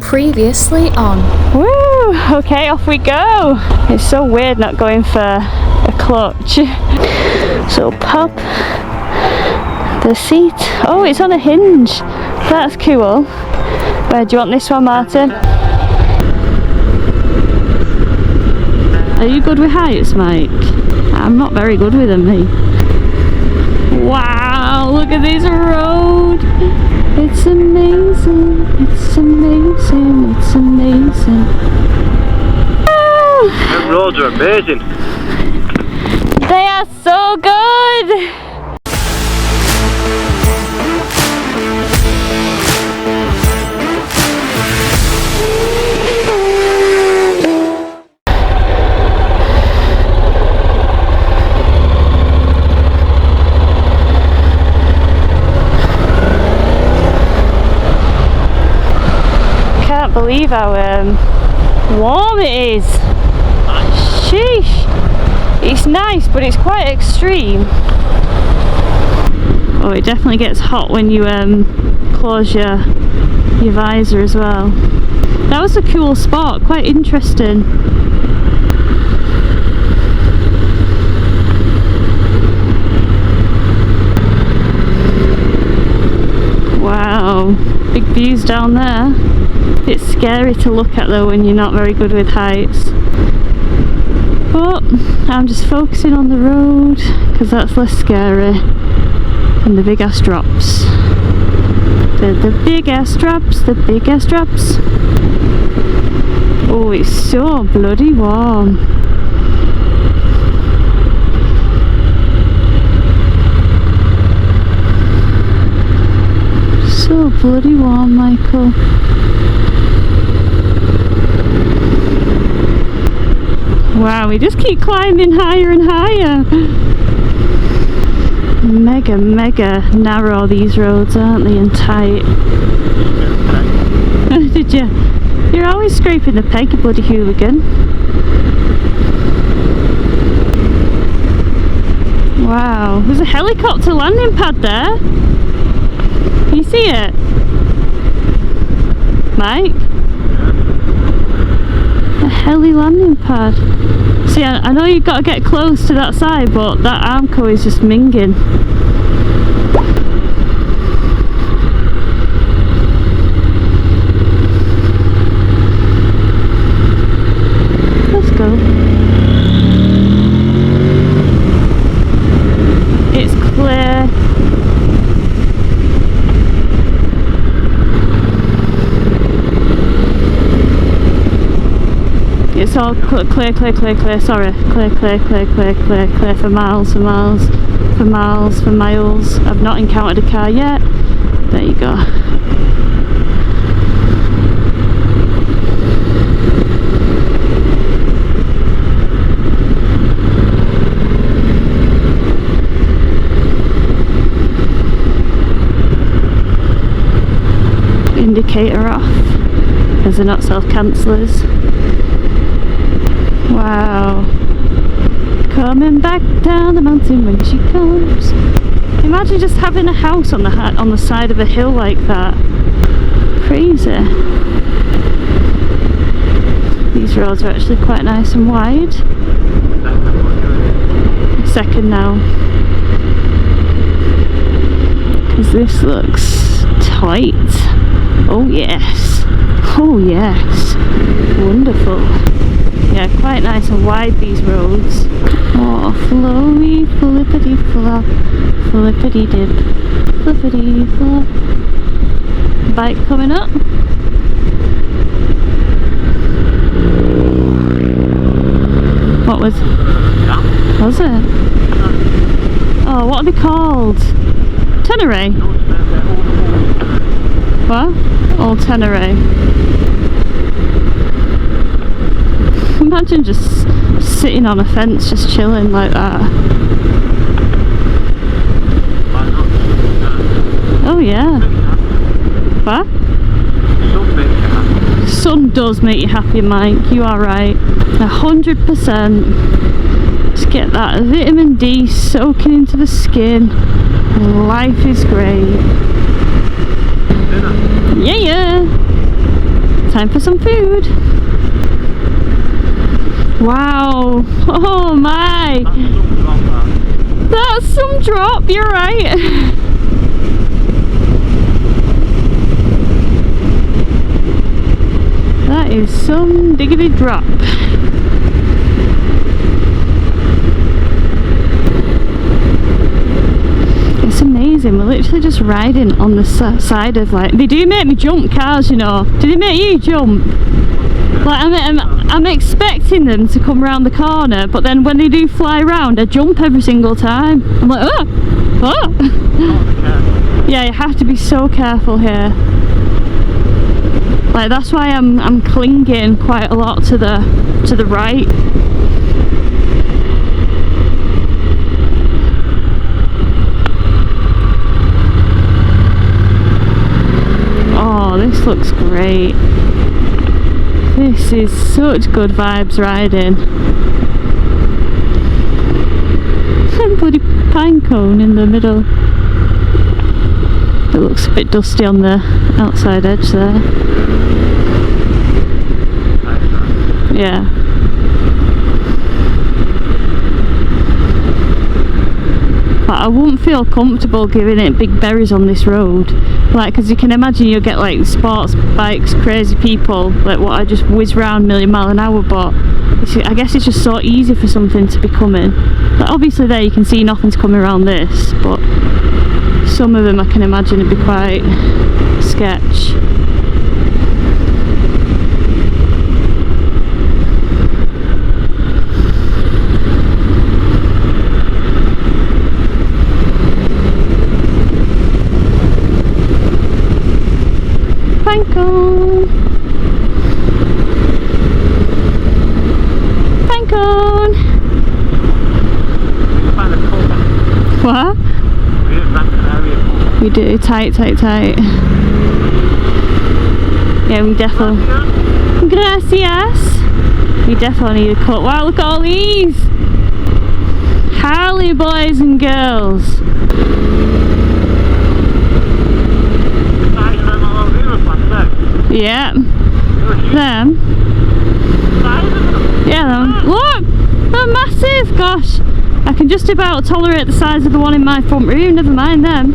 Previously on. Woo! Okay, off we go. It's so weird not going for a clutch. So pop the seat. Oh, it's on a hinge. That's cool. Where do you want this one, Martin? Are you good with heights, Mike? I'm not very good with them, me. Wow, look at this road. It's amazing. It's amazing. It's amazing. Them roads are amazing. They are so good. Can't believe how warm it is. Sheesh. It's nice, but it's quite extreme. Oh, it definitely gets hot when you close your visor as well. That was a cool spot, quite interesting. Wow, big views down there. It's scary to look at though when you're not very good with heights. But I'm just focusing on the road because that's less scary than the big ass drops. The big ass drops, the big ass drops. Oh, it's so bloody warm. So bloody warm, Michael. Wow, we just keep climbing higher and higher. Mega narrow these roads, aren't they, and tight. Did you? You're always scraping the peg, you bloody hooligan. Wow, there's a helicopter landing pad there. Can you see it? Mike? A heli landing pad. See, I know you've got to get close to that side, but that Armco is just minging. Let's go. It's clear. It's all clear, sorry. Clear for miles. I've not encountered a car yet. There you go. Indicator off, because they're not self-cancellers. Wow. Coming back down the mountain when she comes. Imagine just having a house on the side of a hill like that. Crazy. These roads are actually quite nice and wide. Second now. Because this looks tight. Oh yes. Oh yes. Wonderful. Yeah, quite nice and wide these roads. Oh, flowy, flippity flop, flippity dip, flippity flop. Bike coming up. What was it? Oh, what are they called? Tenere? What? Old Tenere. Imagine just sitting on a fence, just chilling like that. Oh yeah. What? Sun does make you happy, Mike. You are right. 100%. Just get that vitamin D soaking into the skin. Life is great. Yeah. time for some food. Wow! Oh my! That's some drop, you're right. That is some diggity drop. It's amazing, we're literally just riding on the side of, like, they do make me jump cars, you know. Do they make you jump? Like, I'm expecting them to come around the corner, but then when they do fly around, I jump every single time. I'm like, oh! Oh! Yeah, you have to be so careful here. Like, that's why I'm clinging quite a lot to the right. Oh, this looks great. This is such good vibes riding. Bloody pine cone in the middle. It looks a bit dusty on the outside edge there. Yeah. But I wouldn't feel comfortable giving it big berries on this road. Like, because you can imagine you'll get like sports bikes, crazy people, like what I just whiz round mph, but I guess it's just so easy for something to be coming. Like, obviously there you can see nothing's coming around this, but some of them I can imagine would be quite sketch. Pinecone! What? We're in Gran Canaria. We do, tight. Yeah, we definitely... Gracias! We definitely need a cut. Wow, look at all these! Harley boys and girls! Yeah. Them? Yeah, them. Look! They're massive! Gosh! I can just about tolerate the size of the one in my front room, never mind them.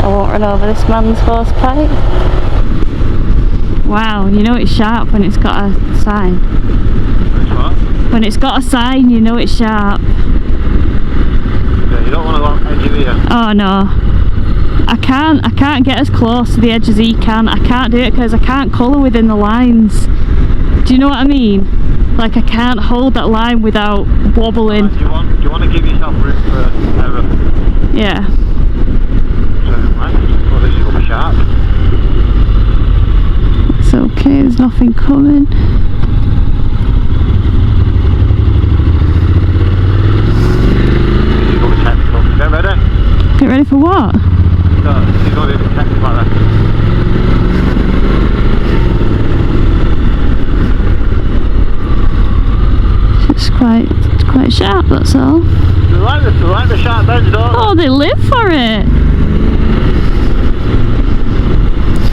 I won't run over this man's horse pipe. Wow, you know it's sharp when it's got a sign. What? When it's got a sign, you know it's sharp. Yeah, you don't want to go on the edge of here. Oh no. I can't get as close to the edge as he can. I can't do it because I can't colour within the lines. Do you know what I mean? Like, I can't hold that line without wobbling. Do you want to give yourself room for error? Yeah. So, well, this will be sharp. It's okay, there's nothing coming. You're going to be technical. Get ready. Get ready for what? So, you're going to be technical like that. It's quite sharp, that's all. They like the sharp edge, don't they? Oh, they live for it!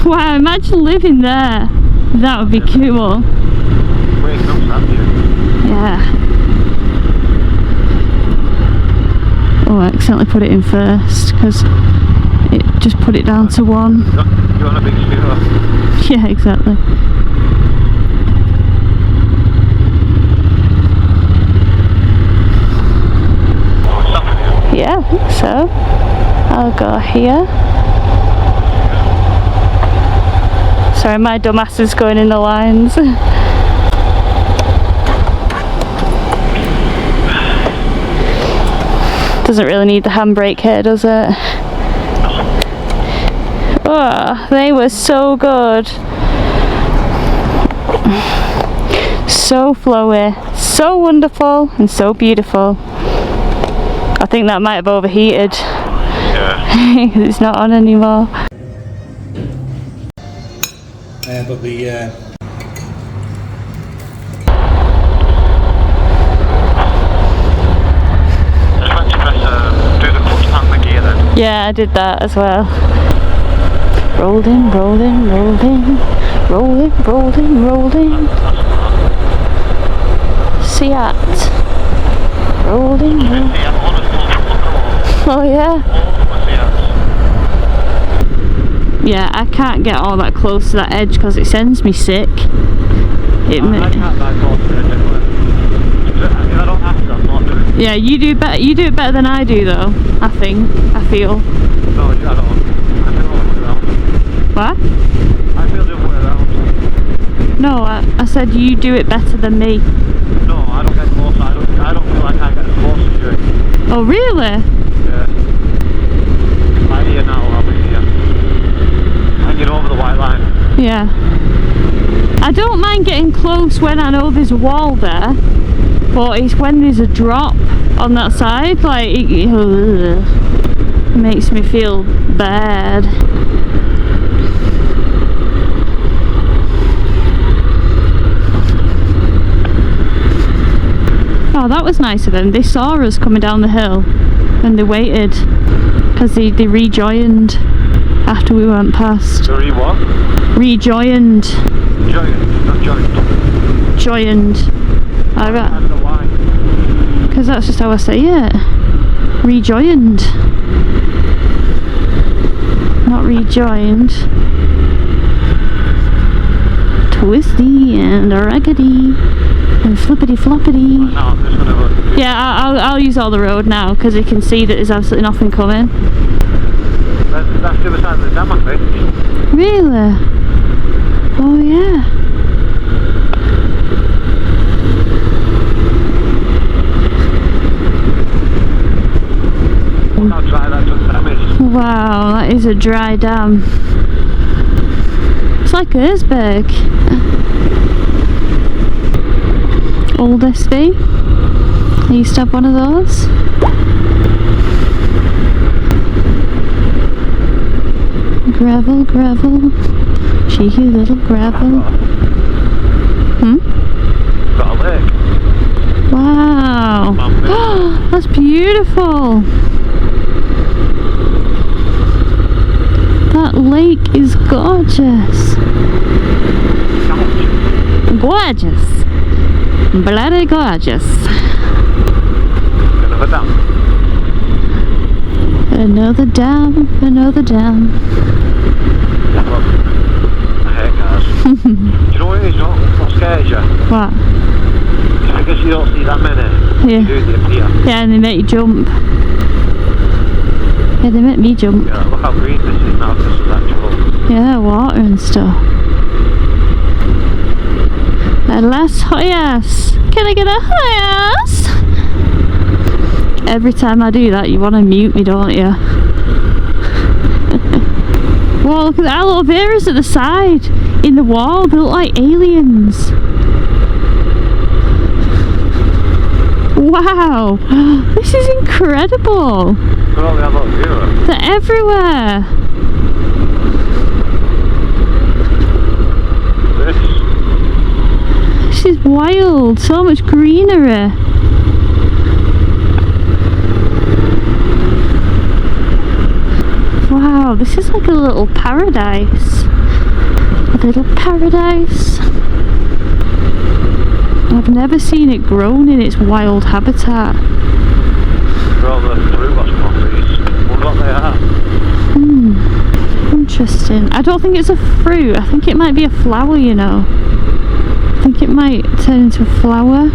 Wow, imagine living there. That would be cool. Waking up, aren't you? Yeah. Oh, I accidentally put it in first because it just put it down to 1. You want a big scooter? Yeah, exactly. Yeah, I think so. I'll go here. Sorry, my dumbass is going in the lines. Doesn't really need the handbrake here, does it? Oh, they were so good. So flowy, so wonderful, and so beautiful. I think that might have overheated. Yeah. Because it's not on anymore. But the Just want to press do the clutch hand the gear then. Yeah, I did that as well. Rolling, rolling, rolling, rolling, rolling, rolling. CF. Rolling, rolling. Oh yeah. Yeah, I can't get all that close to that edge because it sends me sick. I can't that close to it anyway. If I don't have to, I'm not doing it. Yeah, you do better. You do it better than I do, though. I think. I feel. No, I don't. I feel the other way around. What? I feel the other way around. No, I said you do it better than me. No, I don't get close. I don't feel like I get as close as you. Oh, really? Yeah. Right here now, I'll be here. Hanging over the white line. Yeah. I don't mind getting close when I know there's a wall there, but it's when there's a drop on that side, like, it makes me feel bad. Oh, that was nice of them. They saw us coming down the hill and they waited because they rejoined after we went past. So what? Rejoined. Joined, not joined. Joined. I don't know why. Because that's just how I say it. Rejoined. Not rejoined. Twisty and raggedy and flippity floppity. No, I'm just gonna go. Yeah, I'll use all the road now because you can see that there's absolutely nothing coming. That's the other side of the dam, I think. Really? Oh yeah. Look how dry that dam is. Wow, that is a dry dam. It's like Erzberg. Old SV. I used to have one of those. Gravel, gravel, cheeky little gravel. Got a lake. Wow. That's beautiful. That lake is gorgeous. Gorgeous. Bloody gorgeous. Another dam. Another dam, another dam. Look, I hate cars. Do you know what it is? What scares you? What? It's because you don't see that many. Yeah. You do, they appear. Yeah, and they make you jump. Yeah, they make me jump. Yeah, look how green this is now. This is actual. Yeah, water and stuff. Las Hoyas. Can I get a Hoyas? Every time I do that, you want to mute me, don't you? Well, look at the aloe veras at the side, in the wall. They look like aliens. Wow, this is incredible. Look at all the aloe vera. They're everywhere. This is wild. So much greenery. Wow, this is like a little paradise. A little paradise. I've never seen it grown in its wild habitat. All the fruit that's come off these. Wonder what they are. Interesting. I don't think it's a fruit. I think it might be a flower, you know. I think it might turn into a flower.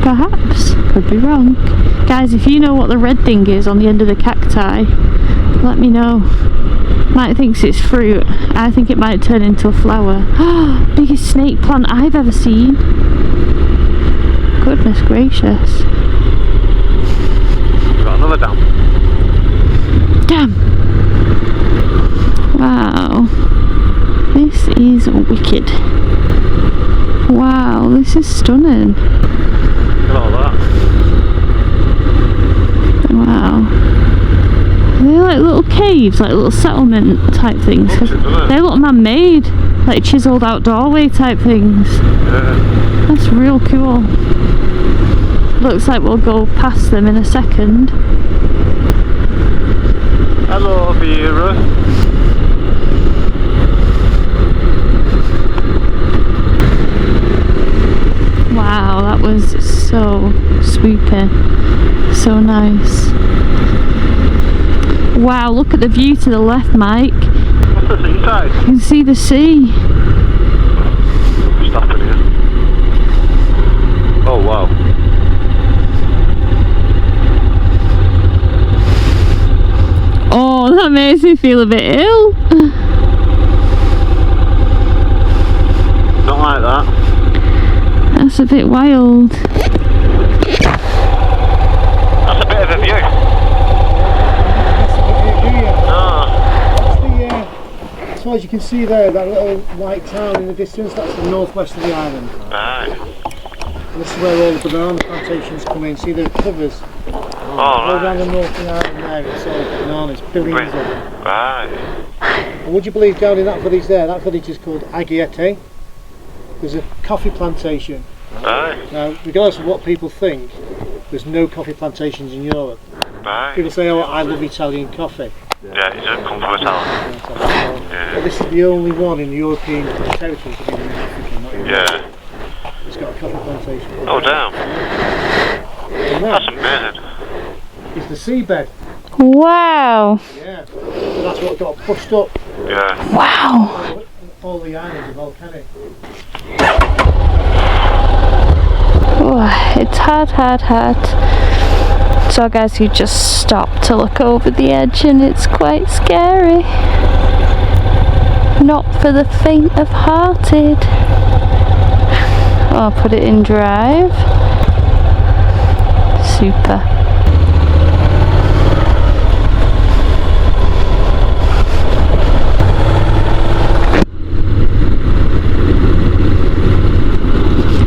Perhaps. Could be wrong. Guys, if you know what the red thing is on the end of the cacti, let me know. Mike thinks it's fruit. I think it might turn into a flower. Biggest snake plant I've ever seen. Goodness gracious. We've got another dam. Damn. Wow. This is wicked. Wow, this is stunning. Look at all that. Wow. They're like little caves, like little settlement type things. They look man-made, like chiselled out doorway type things. Yeah. That's real cool. Looks like we'll go past them in a second. Hello, Vera. is so swoopy, so nice. Wow, look at the view to the left, Mike. What's the seaside? You can see the sea. Stop it here. Oh wow. Oh, that makes me feel a bit ill. Don't like that. That's a bit wild. That's a bit of a view. As far as you can see there, that little white town in the distance, that's the northwest of the island. Right. And this is where all the banana plantations come in. See the covers? Oh, All around right. the north of the island there, it's all bananas, billions of them. Right. And would you believe down in that village there, that village is called Aguiete. There's a coffee plantation. Right. Now, regardless of what people think, there's no coffee plantations in Europe. Right. People say, oh, I love Italian coffee. Yeah, it doesn't come from Italian. Yeah. But this is the only one in the European territory to be in Africa, not in Europe. Yeah. It's got a coffee plantation. Oh damn. And That's that amazing. is the seabed. Wow. Yeah. So that's what got pushed up. Yeah. Wow. All the islands are volcanic. Oh, it's hard. So guys, you just stop to look over the edge and it's quite scary. Not for the faint of hearted. I'll put it in drive. Super.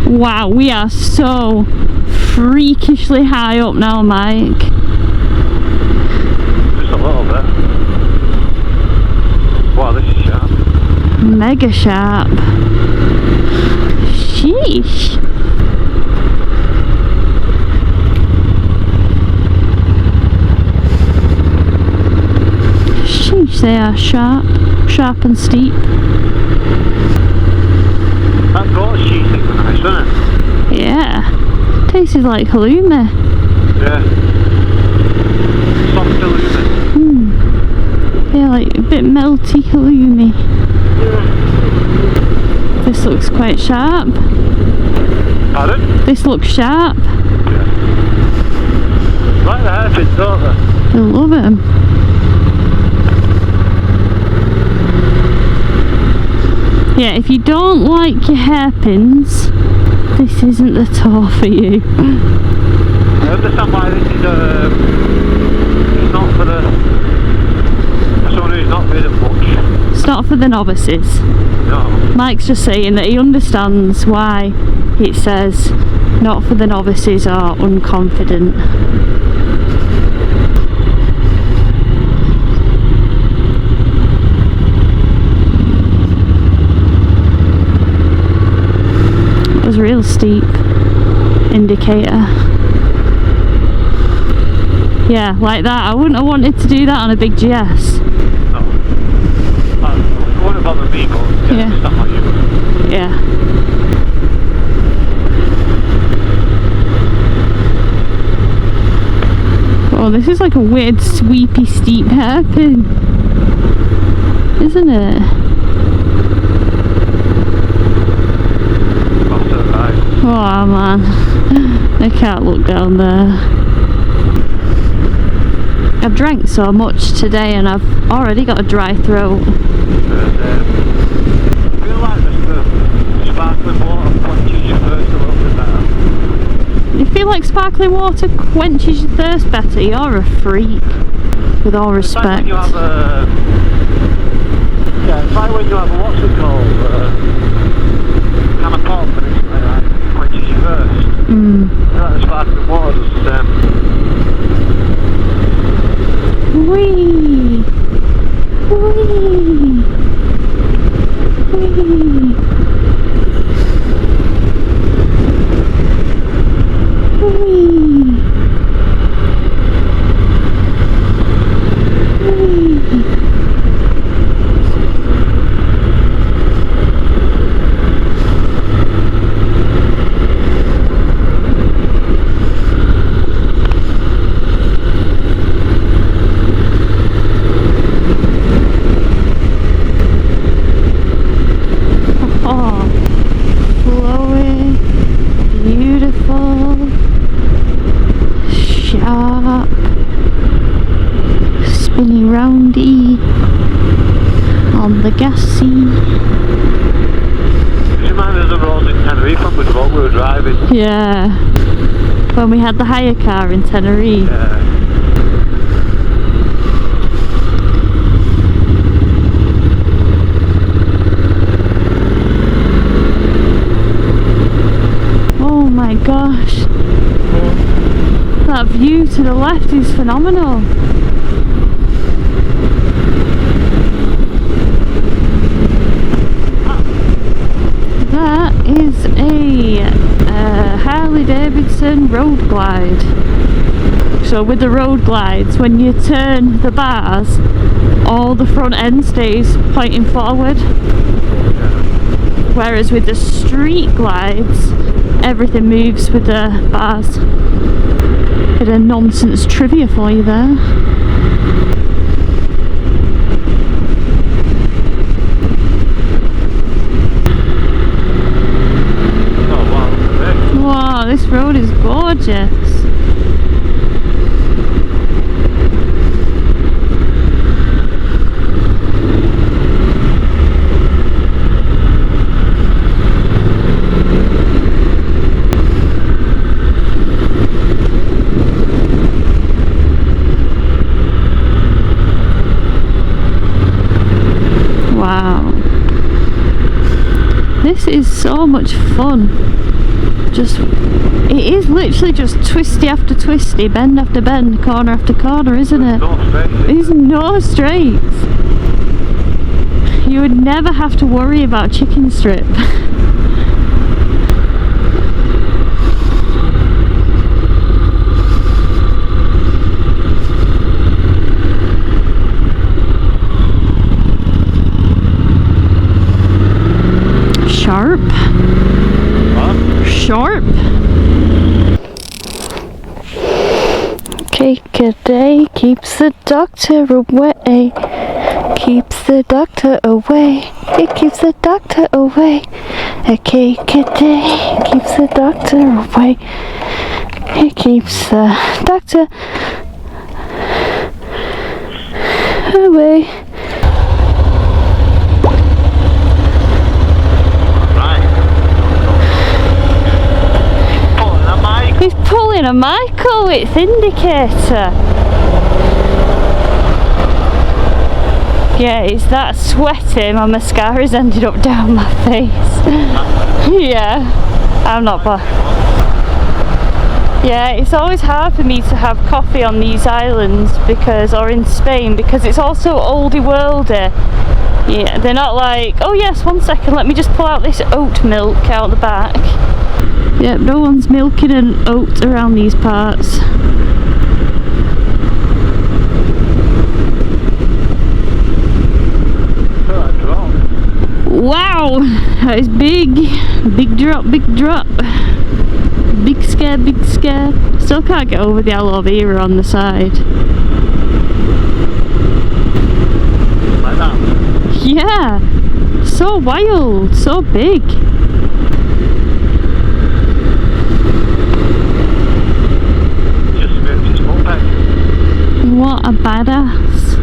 Wow, we are so freakishly high up now, Mike. Just a little bit. Wow, this is sharp. Mega sharp. Sheesh. Sheesh, they are sharp and steep. That goat cheese thing's nice, isn't it? Yeah. Tastes like halloumi. Yeah. Soft halloumi. Yeah, like a bit melty halloumi. This looks quite sharp. Pardon? This looks sharp. Yeah. Like the hairpins, don't they? I love them. Yeah, if you don't like your hairpins, this isn't the tour for you. I understand why this is it's not for someone who's not ridden much. It's not for the novices. No. Mike's just saying that he understands why it says not for the novices or unconfident. It was real steep indicator. Yeah, like that. I wouldn't have wanted to do that on a big GS. No. It wouldn't bother me, but Yeah. it's not like you. Yeah. Oh, this is like a weird sweepy steep hairpin, isn't it? Oh man, I can't look down there. I've drank so much today and I've already got a dry throat. I feel like the sparkling water quenches your thirst a little bit better. You feel like sparkling water quenches your thirst better? You're a freak, with all It's like respect. when you have it's like when you have what's it called? Can of pop and it's like quenches your thirst. I feel like the sparkling water does the same. Whee! Whee! Whee! It reminds us of the roads in Tenerife when we were driving. Yeah. When we had the hire car in Tenerife. Yeah. Oh my gosh. That view to the left is phenomenal. That is a Harley Davidson road glide. So with the road glides, when you turn the bars, all the front end stays pointing forward. Whereas with the street glides, everything moves with the bars. Bit of nonsense trivia for you there. Wow, this road is gorgeous. Wow. This is so much fun. It is literally just twisty after twisty, bend after bend, corner after corner, isn't it? There's no straights. You would never have to worry about chicken strip. Sharp. What? Sharp. Cake a day keeps the doctor away. Keeps the doctor away. It keeps the doctor away. A cake a day keeps the doctor away. It keeps the doctor away. He's pulling a Michael width indicator. Yeah, it's that sweaty, my mascara's ended up down my face. Yeah, I'm not bad. Yeah, it's always hard for me to have coffee on these islands or in Spain, because it's also oldie worldy. Yeah, they're not like, oh yes, 1 second, let me just pull out this oat milk out the back. Yep, no one's milking an oat around these parts. Wow, that is big. Big drop, big drop. Big scare, big scare. Still can't get over the aloe vera on the side. Like that? Yeah, so wild, so big. What a badass.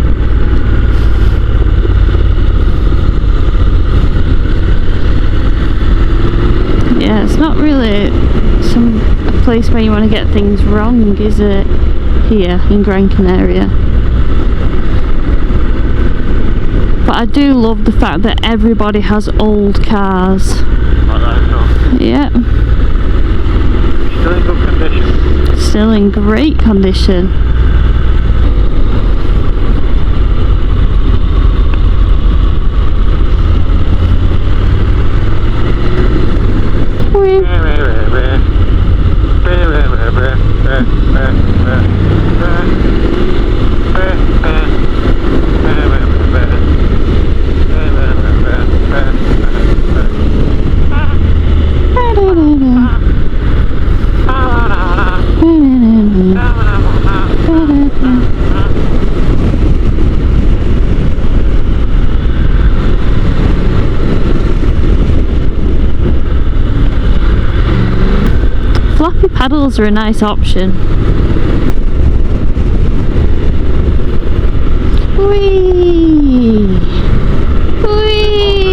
Yeah, it's not really a place where you want to get things wrong, is it? Here in Gran Canaria. But I do love the fact that everybody has old cars. Yeah. Still in good condition. Still in great condition. Floppy paddles are a nice option. Whee! Whee!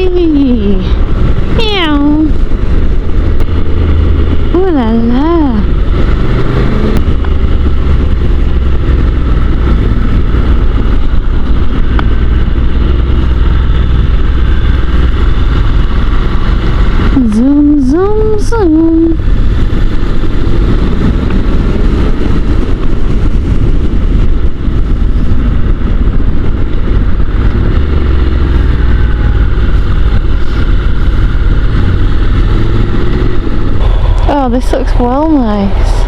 zoom. Oh, this looks well nice.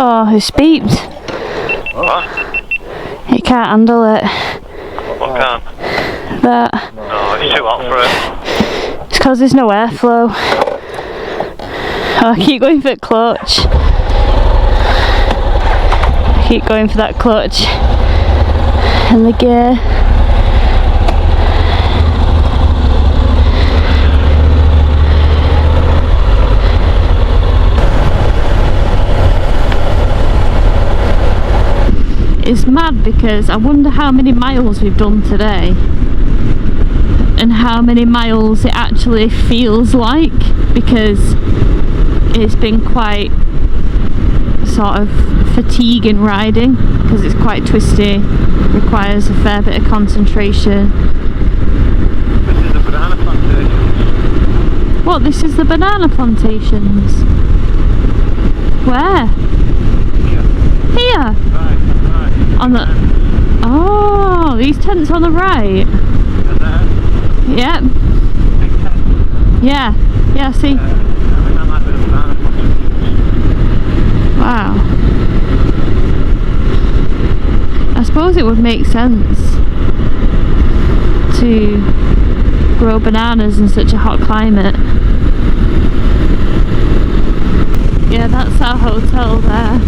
Oh, it's beeped. What? It can't handle it. What can't? That. No, it's too hot for it. It's because there's no airflow. Oh, I keep going for the clutch. I keep going for that clutch. And the gear. It's mad because I wonder how many miles we've done today and how many miles it actually feels like, because it's been quite sort of fatiguing riding because it's quite twisty, requires a fair bit of concentration. This is the banana plantations. What, this is the banana plantations? Where? Here? Right. On the... Oh, these tents on the right? Yep. Yeah, I see. Wow. I suppose it would make sense to grow bananas in such a hot climate. Yeah, that's our hotel there.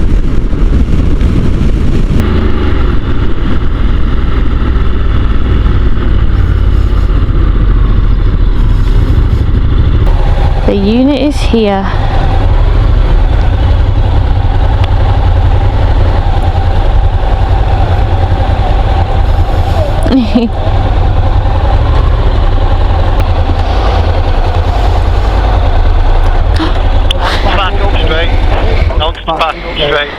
The unit is here. Back up straight. Don't back up straight.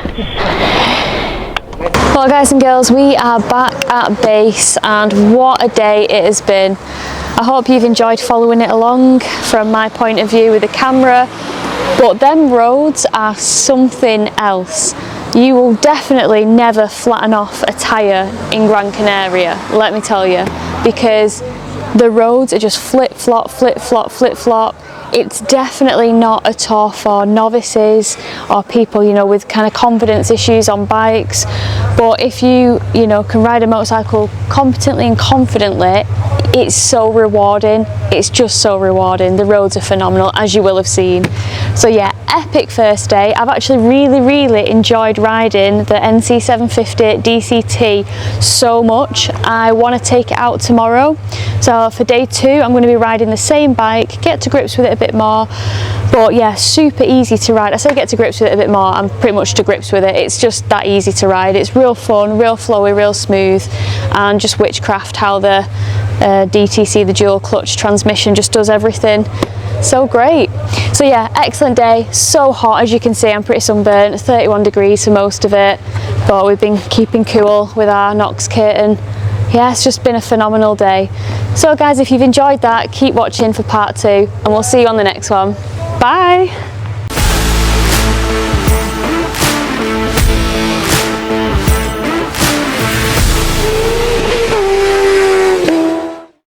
Well, guys and girls, we are back at base, and what a day it has been. I hope you've enjoyed following it along from my point of view with the camera, but them roads are something else. You will definitely never flatten off a tyre in Gran Canaria, let me tell you, because the roads are just flip-flop, flip-flop, flip-flop. It's definitely not a tour for novices or people, you know, with kind of confidence issues on bikes. But if you know, can ride a motorcycle competently and confidently, it's so rewarding. It's just so rewarding. The roads are phenomenal, as you will have seen. So yeah, epic first day. I've actually really enjoyed riding the NC750 DCT so much. I want to take it out tomorrow. So for day 2, I'm going to be riding the same bike, get to grips with it a bit more. But yeah, super easy to ride. I say get to grips with it a bit more, I'm pretty much to grips with it. It's just that easy to ride. It's real fun, real flowy, real smooth, and just witchcraft how the DTC, the dual clutch transmission, just does everything so great. So yeah, excellent day. So hot, as you can see, I'm pretty sunburnt, 31 degrees for most of it, but we've been keeping cool with our Nox kit, and yeah, it's just been a phenomenal day. So guys, if you've enjoyed that, keep watching for part 2, and we'll see you on the next one. Bye.